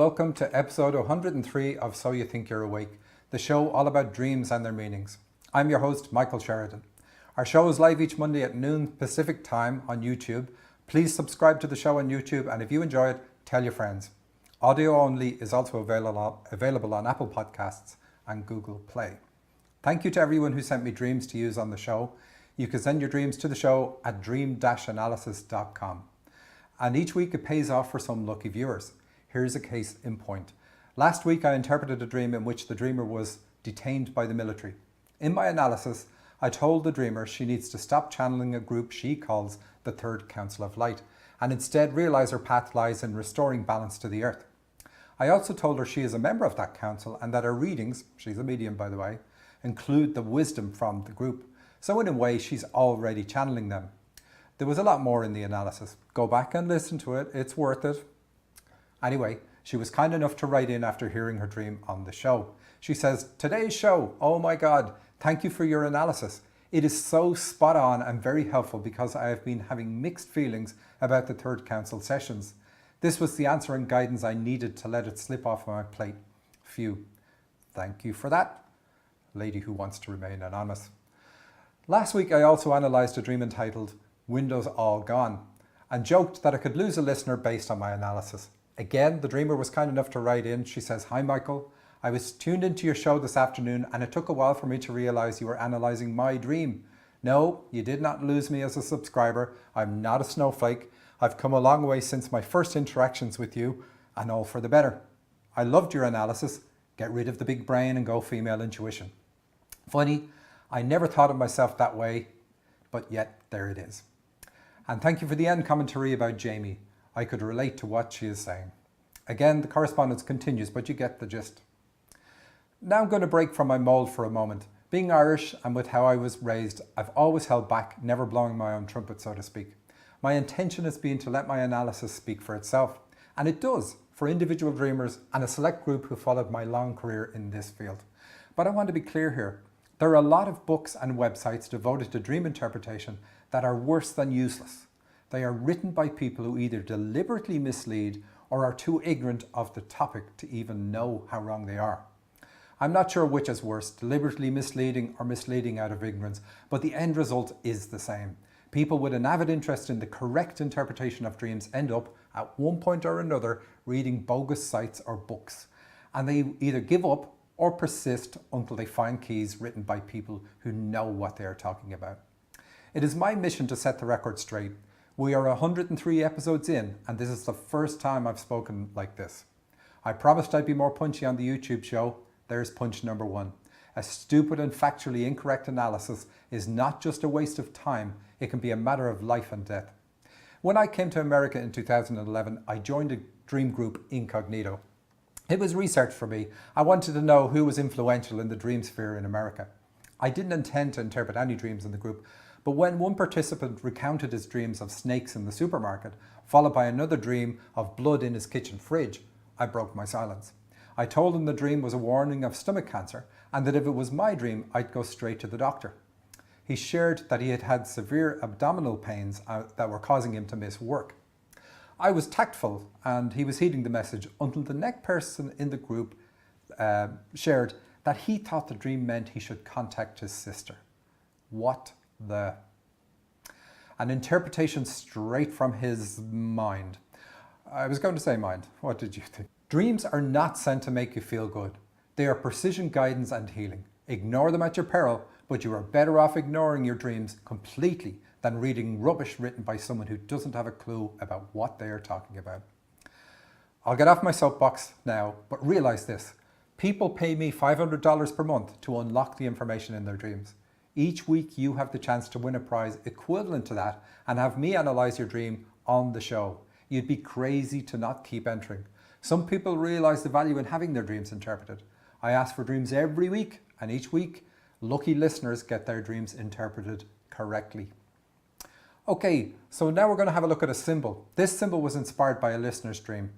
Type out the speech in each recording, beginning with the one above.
welcome to episode 103 of So You Think You're Awake, the show all about dreams and their meanings. I'm your host, Michael Sheridan. Our show is live each Monday at noon Pacific time on YouTube. Please subscribe to the show on YouTube, and if you enjoy it, tell your friends. Audio only is also available on Apple Podcasts and Google Play. Thank you to everyone who sent me dreams to use on the show. You can send your dreams to the show at dream-analysis.com. And each week it pays off for some lucky viewers. Here's a case in point. Last week I interpreted a dream in which the dreamer was detained by the military. In my analysis, I told the dreamer she needs to stop channeling a group she calls the Third Council of Light and instead realize her path lies in restoring balance to the earth. I also told her she is a member of that council and that her readings, she's a medium by the way, include the wisdom from the group. So in a way she's already channeling them. There was a lot more in the analysis. Go back and listen to it, it's worth it. Anyway, she was kind enough to write in after hearing her dream on the show. She says, "Today's show, oh my God, thank you for your analysis. It is so spot on and very helpful because I have been having mixed feelings about the Third Council sessions. This was the answer and guidance I needed to let it slip off my plate. Phew. Thank you for that." Lady who wants to remain anonymous. Last week I also analysed a dream entitled Windows All Gone and joked that I could lose a listener based on my analysis. Again, the dreamer was kind enough to write in. She says, "Hi Michael, I was tuned into your show this afternoon and it took a while for me to realise you were analysing my dream. No, you did not lose me as a subscriber. I'm not a snowflake. I've come a long way since my first interactions with you and all for the better. I loved your analysis. Get rid of the big brain and go female intuition. Funny, I never thought of myself that way, but yet there it is. And thank you for the end commentary about Jamie. I could relate to what she is saying." Again, the correspondence continues, but you get the gist. Now I'm going to break from my mould for a moment. Being Irish and with how I was raised, I've always held back, never blowing my own trumpet, so to speak. My intention has been to let my analysis speak for itself, and it does for individual dreamers and a select group who followed my long career in this field. But I want to be clear here. There are a lot of books and websites devoted to dream interpretation that are worse than useless. They are written by people who either deliberately mislead or are too ignorant of the topic to even know how wrong they are. I'm not sure which is worse, deliberately misleading or misleading out of ignorance, but the end result is the same. People with an avid interest in the correct interpretation of dreams end up, at one point or another, reading bogus sites or books. And they either give up or persist until they find keys written by people who know what they are talking about. It is my mission to set the record straight. We are 103 episodes in, and this is the first time I've spoken like this. I promised I'd be more punchy on the YouTube show. There's punch number one. A stupid and factually incorrect analysis is not just a waste of time, it can be a matter of life and death. When I came to America in 2011, I joined a dream group incognito. It was research for me. I wanted to know who was influential in the dream sphere in America. I didn't intend to interpret any dreams in the group, but when one participant recounted his dreams of snakes in the supermarket, followed by another dream of blood in his kitchen fridge, I broke my silence. I told him the dream was a warning of stomach cancer and that if it was my dream, I'd go straight to the doctor. He shared that he had had severe abdominal pains that were causing him to miss work. I was tactful and he was heeding the message until the next person in the group shared that he thought the dream meant he should contact his sister. What the? An interpretation straight from his mind. I was going to say mind. What did you think? Dreams are not sent to make you feel good. They are precision guidance and healing. Ignore them at your peril, but you are better off ignoring your dreams completely than reading rubbish written by someone who doesn't have a clue about what they are talking about. I'll get off my soapbox now, but realize this. People pay me $500 per month to unlock the information in their dreams. Each week you have the chance to win a prize equivalent to that and have me analyze your dream on the show. You'd be crazy to not keep entering. Some people realize the value in having their dreams interpreted. I ask for dreams every week, and each week, lucky listeners get their dreams interpreted correctly. Okay, so now we're going to have a look at a symbol. This symbol was inspired by a listener's dream.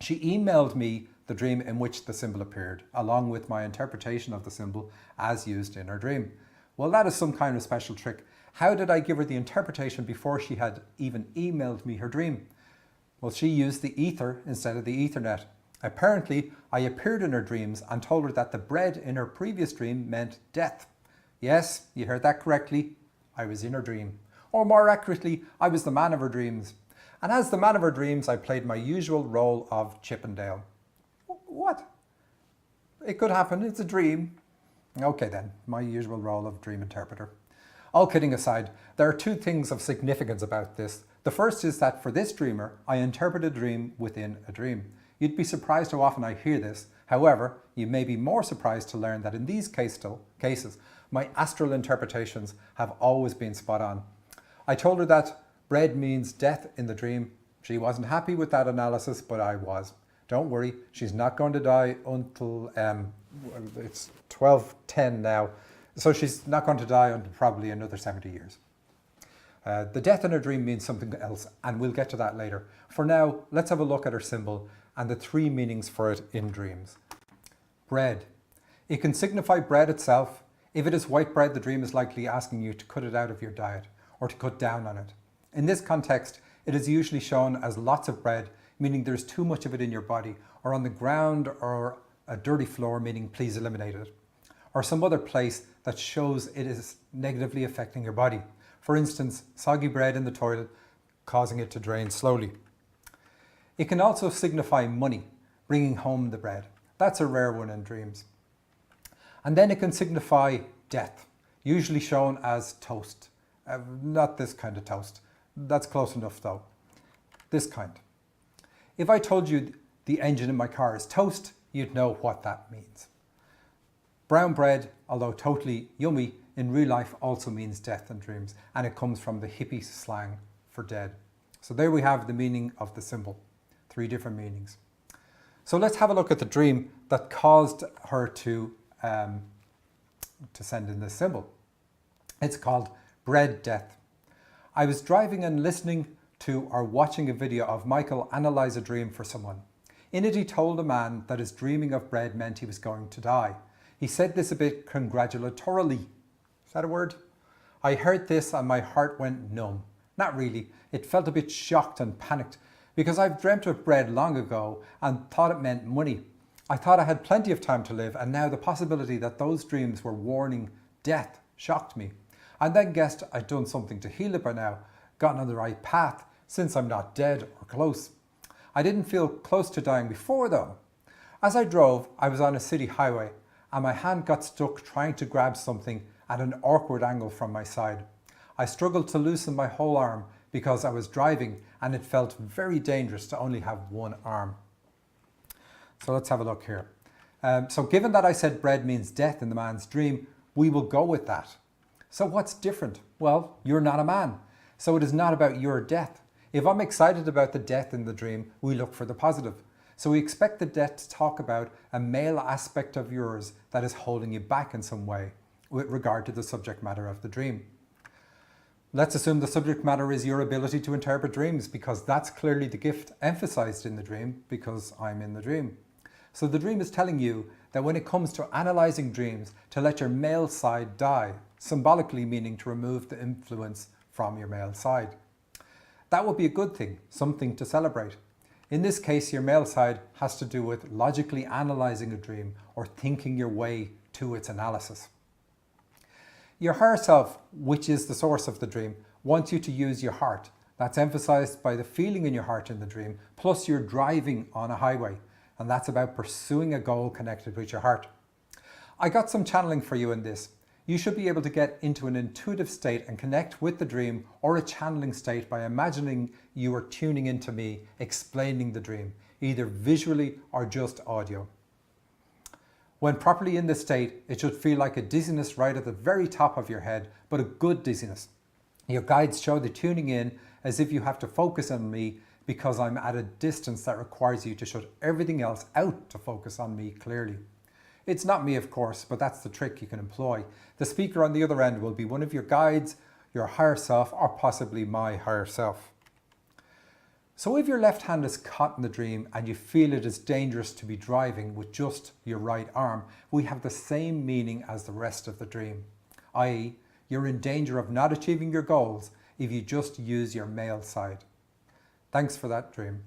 She emailed me the dream in which the symbol appeared, along with my interpretation of the symbol as used in her dream. Well, that is some kind of special trick. How did I give her the interpretation before she had even emailed me her dream? Well, she used the ether instead of the Ethernet. Apparently, I appeared in her dreams and told her that the bread in her previous dream meant death. Yes, you heard that correctly. I was in her dream. Or more accurately, I was the man of her dreams. And as the man of her dreams, I played my usual role of Chippendale. What? It could happen, it's a dream. Okay then, my usual role of dream interpreter. All kidding aside, there are two things of significance about this. The first is that for this dreamer, I interpret a dream within a dream. You'd be surprised how often I hear this. However, you may be more surprised to learn that in these cases, my astral interpretations have always been spot on. I told her that bread means death in the dream. She wasn't happy with that analysis, but I was. Don't worry, she's not going to die until, it's 12:10 now, so she's not going to die until probably another 70 years. The death in her dream means something else, and we'll get to that later. For now, let's have a look at her symbol and the three meanings for it in dreams. Bread. It can signify bread itself. If it is white bread, the dream is likely asking you to cut it out of your diet or to cut down on it. In this context, it is usually shown as lots of bread, meaning there's too much of it in your body, or on the ground, or a dirty floor, meaning please eliminate it, or some other place that shows it is negatively affecting your body. For instance, soggy bread in the toilet, causing it to drain slowly. It can also signify money, bringing home the bread. That's a rare one in dreams. And then it can signify death, usually shown as toast. Not this kind of toast. That's close enough though. This kind. If I told you the engine in my car is toast, you'd know what that means. Brown bread, although totally yummy, in real life also means death in dreams, and it comes from the hippie slang for dead. So there we have the meaning of the symbol. Three different meanings. So let's have a look at the dream that caused her to send in this symbol. It's called bread death. I was driving and listening to or watching a video of Michael analyze a dream for someone. In it, he told a man that his dreaming of bread meant he was going to die. He said this a bit congratulatorily. Is that a word? I heard this and my heart went numb. Not really. It felt a bit shocked and panicked because I've dreamt of bread long ago and thought it meant money. I thought I had plenty of time to live, and now the possibility that those dreams were warning death shocked me. I then guessed I'd done something to heal it by now, gotten on the right path, since I'm not dead or close. I didn't feel close to dying before though. As I drove, I was on a city highway and my hand got stuck trying to grab something at an awkward angle from my side. I struggled to loosen my whole arm because I was driving and it felt very dangerous to only have one arm. So let's have a look here. So given that I said bread means death in the man's dream, we will go with that. So what's different? Well, you're not a man. So it is not about your death. If I'm excited about the death in the dream, we look for the positive. So we expect the death to talk about a male aspect of yours that is holding you back in some way with regard to the subject matter of the dream. Let's assume the subject matter is your ability to interpret dreams, because that's clearly the gift emphasized in the dream, because I'm in the dream. So the dream is telling you that when it comes to analyzing dreams, to let your male side die, symbolically meaning to remove the influence from your male side. That would be a good thing, something to celebrate. In this case, your male side has to do with logically analyzing a dream or thinking your way to its analysis. Your higher self, which is the source of the dream, wants you to use your heart. That's emphasized by the feeling in your heart in the dream, plus you're driving on a highway, and that's about pursuing a goal connected with your heart. I got some channeling for you in this. You should be able to get into an intuitive state and connect with the dream or a channeling state by imagining you are tuning into me, explaining the dream, either visually or just audio. When properly in this state, it should feel like a dizziness right at the very top of your head, but a good dizziness. Your guides show the tuning in as if you have to focus on me because I'm at a distance that requires you to shut everything else out to focus on me clearly. It's not me, of course, but that's the trick you can employ. The speaker on the other end will be one of your guides, your higher self, or possibly my higher self. So if your left hand is caught in the dream and you feel it is dangerous to be driving with just your right arm, we have the same meaning as the rest of the dream, i.e., you're in danger of not achieving your goals if you just use your male side. Thanks for that dream.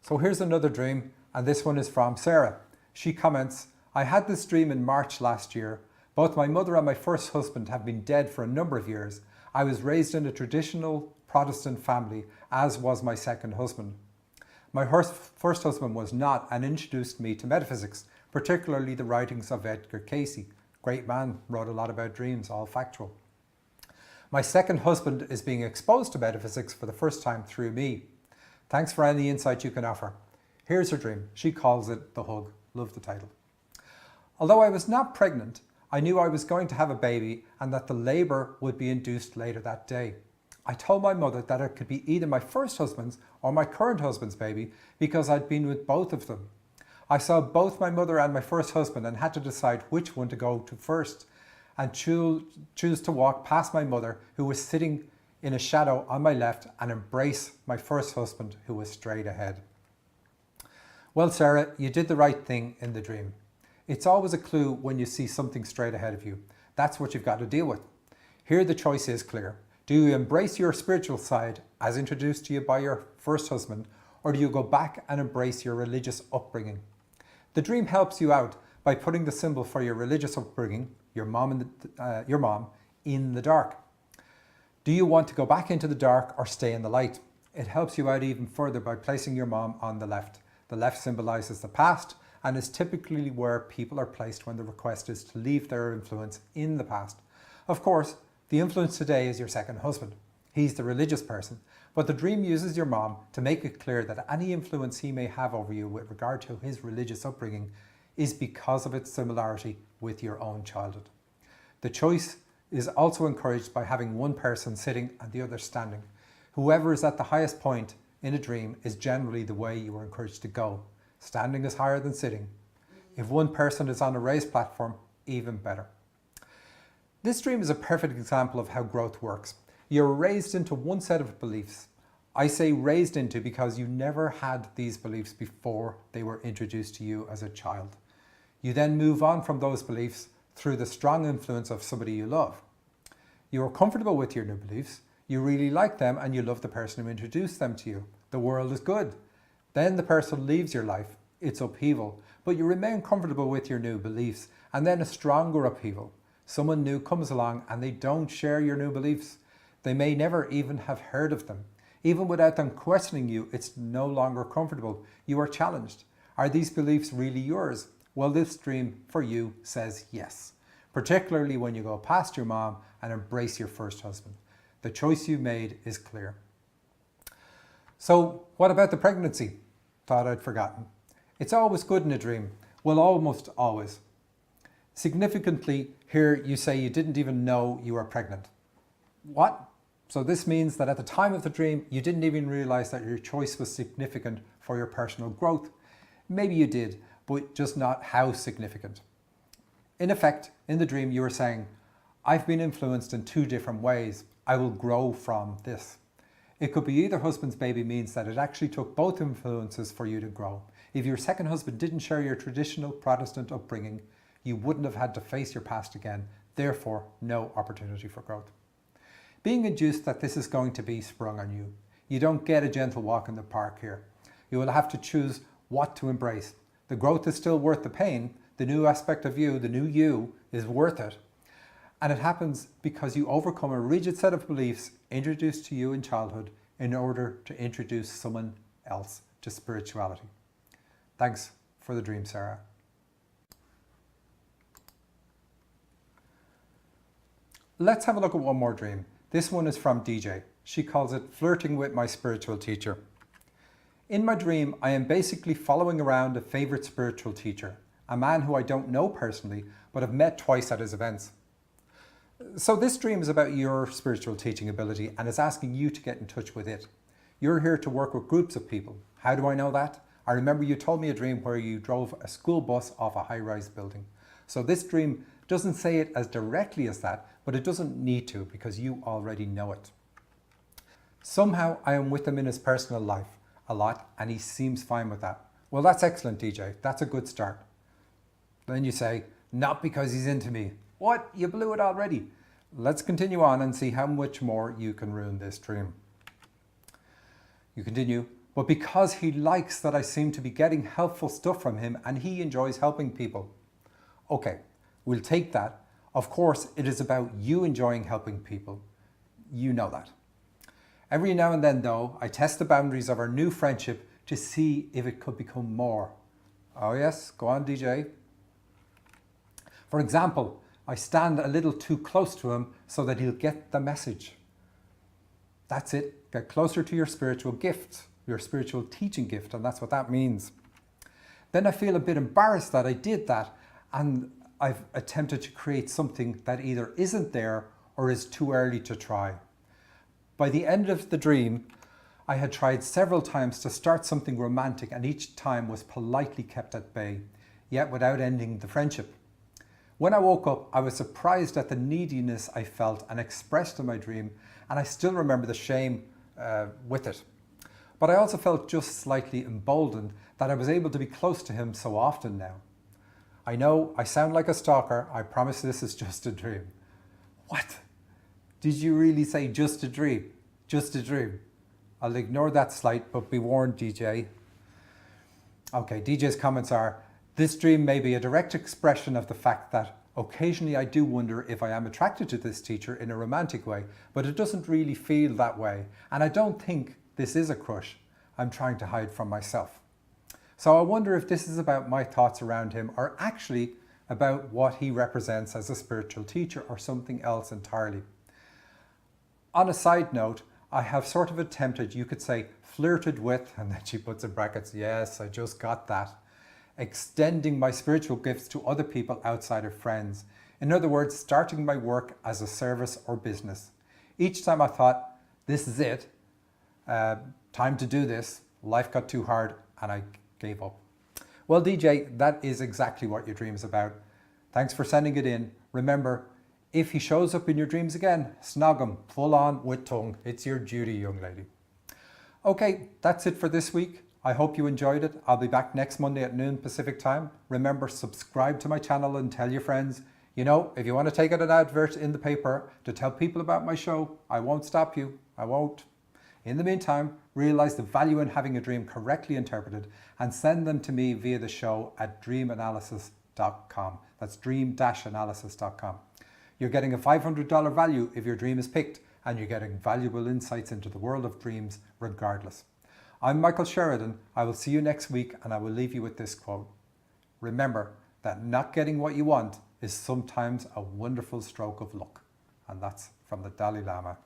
So here's another dream, and this one is from Sarah. She comments, I had this dream in March last year. Both my mother and my first husband have been dead for a number of years. I was raised in a traditional Protestant family, as was my second husband. My first husband was not and introduced me to metaphysics, particularly the writings of Edgar Cayce. Great man, wrote a lot about dreams, all factual. My second husband is being exposed to metaphysics for the first time through me. Thanks for any insight you can offer. Here's her dream. She calls it The Hug. Love the title. Although I was not pregnant, I knew I was going to have a baby and that the labour would be induced later that day. I told my mother that it could be either my first husband's or my current husband's baby because I'd been with both of them. I saw both my mother and my first husband and had to decide which one to go to first and choose to walk past my mother, who was sitting in a shadow on my left, and embrace my first husband, who was straight ahead. Well, Sarah, you did the right thing in the dream. It's always a clue when you see something straight ahead of you. That's what you've got to deal with. Here the choice is clear. Do you embrace your spiritual side as introduced to you by your first husband, or do you go back and embrace your religious upbringing? The dream helps you out by putting the symbol for your religious upbringing, your mom, in the dark. Do you want to go back into the dark or stay in the light? It helps you out even further by placing your mom on the left. The left symbolizes the past and is typically where people are placed when the request is to leave their influence in the past. Of course, the influence today is your second husband. He's the religious person, but the dream uses your mom to make it clear that any influence he may have over you with regard to his religious upbringing is because of its similarity with your own childhood. The choice is also encouraged by having one person sitting and the other standing. Whoever is at the highest point in a dream is generally the way you are encouraged to go. Standing is higher than sitting. If one person is on a raised platform, even better. This dream is a perfect example of how growth works. You're raised into one set of beliefs. I say raised into because you never had these beliefs before they were introduced to you as a child. You then move on from those beliefs through the strong influence of somebody you love. You are comfortable with your new beliefs, you really like them, and you love the person who introduced them to you. The world is good. Then the person leaves your life. It's upheaval, but you remain comfortable with your new beliefs, and then a stronger upheaval. Someone new comes along and they don't share your new beliefs. They may never even have heard of them. Even without them questioning you, it's no longer comfortable. You are challenged. Are these beliefs really yours? Well, this dream for you says yes, particularly when you go past your mom and embrace your first husband. The choice you made is clear. So what about the pregnancy? Thought I'd forgotten. It's always good in a dream. Well, almost always. Significantly, here you say you didn't even know you were pregnant. What? So this means that at the time of the dream, you didn't even realize that your choice was significant for your personal growth. Maybe you did, but just not how significant. In effect, in the dream, you were saying, I've been influenced in two different ways. I will grow from this. It could be either husband's baby means that it actually took both influences for you to grow. If your second husband didn't share your traditional Protestant upbringing, you wouldn't have had to face your past again, therefore no opportunity for growth. Being induced that this is going to be sprung on you. You don't get a gentle walk in the park here. You will have to choose what to embrace. The growth is still worth the pain. The new aspect of you, the new you, is worth it. And it happens because you overcome a rigid set of beliefs introduced to you in childhood in order to introduce someone else to spirituality. Thanks for the dream, Sarah. Let's have a look at one more dream. This one is from DJ. She calls it Flirting with My Spiritual Teacher. In my dream, I am basically following around a favourite spiritual teacher, a man who I don't know personally, but have met twice at his events. So this dream is about your spiritual teaching ability and is asking you to get in touch with it. You're here to work with groups of people. How do I know that? I remember you told me a dream where you drove a school bus off a high-rise building. So this dream doesn't say it as directly as that, but it doesn't need to because you already know it. Somehow I am with him in his personal life a lot and he seems fine with that. Well, that's excellent, DJ. That's a good start. Then you say, not because he's into me. What? You blew it already. Let's continue on and see how much more you can ruin this dream. You continue, but because he likes that I seem to be getting helpful stuff from him and he enjoys helping people. Okay, we'll take that. Of course, it is about you enjoying helping people. You know that. Every now and then, though, I test the boundaries of our new friendship to see if it could become more. Oh yes, go on, DJ. For example, I stand a little too close to him so that he'll get the message. That's it. Get closer to your spiritual gift, your spiritual teaching gift, and that's what that means. Then I feel a bit embarrassed that I did that, and I've attempted to create something that either isn't there or is too early to try. By the end of the dream, I had tried several times to start something romantic, and each time was politely kept at bay, yet without ending the friendship. When I woke up, I was surprised at the neediness I felt and expressed in my dream, and I still remember the shame with it. But I also felt just slightly emboldened that I was able to be close to him so often now. I know I sound like a stalker. I promise this is just a dream. What? Did you really say just a dream? Just a dream. I'll ignore that slight, but be warned, DJ. Okay, DJ's comments are, this dream may be a direct expression of the fact that occasionally I do wonder if I am attracted to this teacher in a romantic way, but it doesn't really feel that way. And I don't think this is a crush I'm trying to hide from myself. So I wonder if this is about my thoughts around him or actually about what he represents as a spiritual teacher or something else entirely. On a side note, I have sort of attempted, you could say, flirted with, and then she puts in brackets, yes, I just got that, extending my spiritual gifts to other people outside of friends. In other words, starting my work as a service or business. Each time I thought, this is it, time to do this, life got too hard and I gave up. Well, DJ, that is exactly what your dream is about. Thanks for sending it in. Remember, if he shows up in your dreams again, snog him full on with tongue. It's your duty, young lady. Okay, that's it for this week. I hope you enjoyed it. I'll be back next Monday at noon Pacific time. Remember, subscribe to my channel and tell your friends. You know, if you want to take out an advert in the paper to tell people about my show, I won't stop you. I won't. In the meantime, realize the value in having a dream correctly interpreted and send them to me via the show at dreamanalysis.com. That's dream-analysis.com. You're getting a $500 value if your dream is picked, and you're getting valuable insights into the world of dreams regardless. I'm Michael Sheridan. I will see you next week, and I will leave you with this quote. Remember that not getting what you want is sometimes a wonderful stroke of luck. And that's from the Dalai Lama.